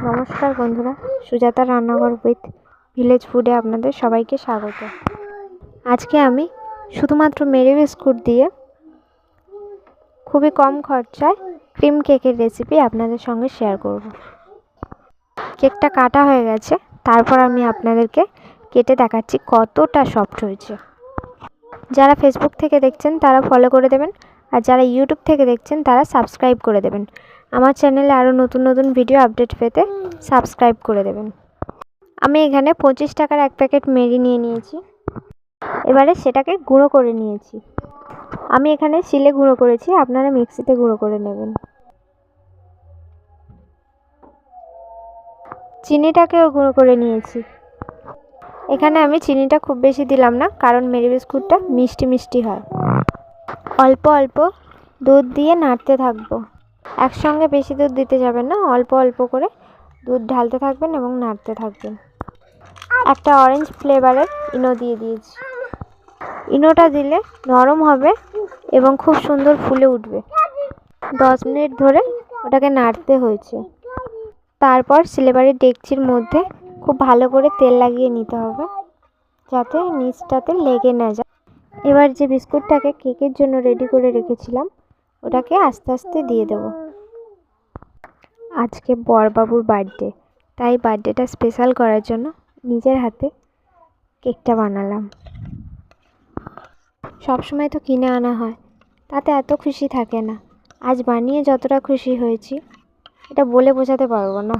নমস্কার বন্ধুরা, সুজাতা রান্নাঘর উইথ ভিলেজ ফুডে আপনাদের সবাইকে স্বাগত। আজকে আমি শুধুমাত্র মেরি বিস্কুট দিয়ে খুবই কম খরচায় ক্রিম কেকের রেসিপি আপনাদের সঙ্গে শেয়ার করব। কেকটা কাটা হয়ে গেছে, তারপর আমি আপনাদেরকে কেটে দেখাচ্ছি কতটা সফট হয়েছে। যারা ফেসবুক থেকে দেখছেন তারা ফলো করে দেবেন, আর যারা ইউটিউব থেকে দেখছেন তারা সাবস্ক্রাইব করে দেবেন। আমার চ্যানেলে আরও নতুন নতুন ভিডিও আপডেট পেতে সাবস্ক্রাইব করে দেবেন। আমি এখানে 25 টাকার এক প্যাকেট মেরি নিয়ে নিয়েছি। এবারে সেটাকে গুঁড়ো করে নিয়েছি। আমি এখানে শিলে গুঁড়ো করেছি, আপনারা মিক্সিতে গুঁড়ো করে নেবেন। চিনিটাকেও গুঁড়ো করে নিয়েছি। এখানে আমি চিনিটা খুব বেশি দিলাম না, কারণ মেরি বিস্কুটটা মিষ্টি মিষ্টি হয়। অল্প অল্প দুধ দিয়ে নাড়তে থাকবো। একসঙ্গে বেশি দুধ দিতে যাবেন না, অল্প অল্প করে দুধ ঢালতে থাকবেন এবং নাড়তে থাকবেন। একটা অরেঞ্জ ফ্লেভারের ইনো দিয়ে দিয়েছি। ইনোটা দিলে নরম হবে এবং খুব সুন্দর ফুলে উঠবে। 10 মিনিট ধরে ওটাকে নাড়তে হয়েছে। তারপর সিলেবারের ডেকচির মধ্যে খুব ভালো করে তেল লাগিয়ে নিতে হবে, যাতে নিচটাতে লেগে না যায়। এবার যে বিস্কুটটাকে কেকের জন্য রেডি করে রেখেছিলাম ওটাকে আস্তে আস্তে দিয়ে দেব। আজকে বরবাবুর বার্থডে, তাই বার্থডেটা স্পেশাল করার জন্য নিজের হাতে কেকটা বানালাম। সবসময় তো কিনে আনা হয়, তাতে এত খুশি থাকে না। আজ বানিয়ে যতটা খুশি হয়েছি এটা বলে বোঝাতে পারবো না।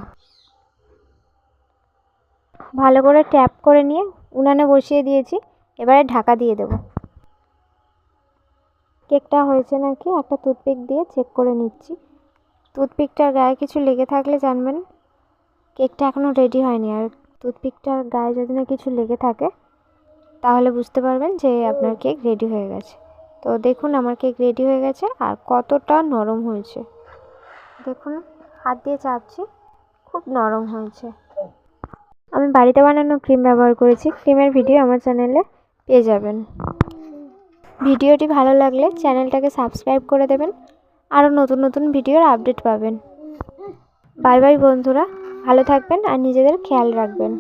ভালো করে ট্যাপ করে নিয়ে উনানে বসিয়ে দিয়েছি। এবারে ঢাকা দিয়ে দেব। কেকটা হয়েছে নাকি একটা টুথপিক দিয়ে চেক করে নিচ্ছি। টুথপিকটার গায়ে কিছু লেগে থাকলে জানবেন কেকটা এখনও রেডি হয়নি। আর টুথপিকটার গায়ে যদি না কিছু লেগে থাকে তাহলে বুঝতে পারবেন যে আপনার কেক রেডি হয়ে গেছে। তো দেখুন আমার কেক রেডি হয়ে গেছে আর কতটা নরম হয়েছে। দেখুন হাত দিয়ে চাপছি, খুব নরম হয়েছে। আমি বাড়িতে বানানো ক্রিম ব্যবহার করেছি। ক্রিমের ভিডিও আমার চ্যানেলে পেয়ে যাবেন। ভিডিওটি ভালো লাগলে চ্যানেলটাকে সাবস্ক্রাইব করে দেবেন, আরও নতুন নতুন ভিডিওর আপডেট পাবেন। বাই বাই বন্ধুরা, ভালো থাকবেন আর নিজেদের খেয়াল রাখবেন।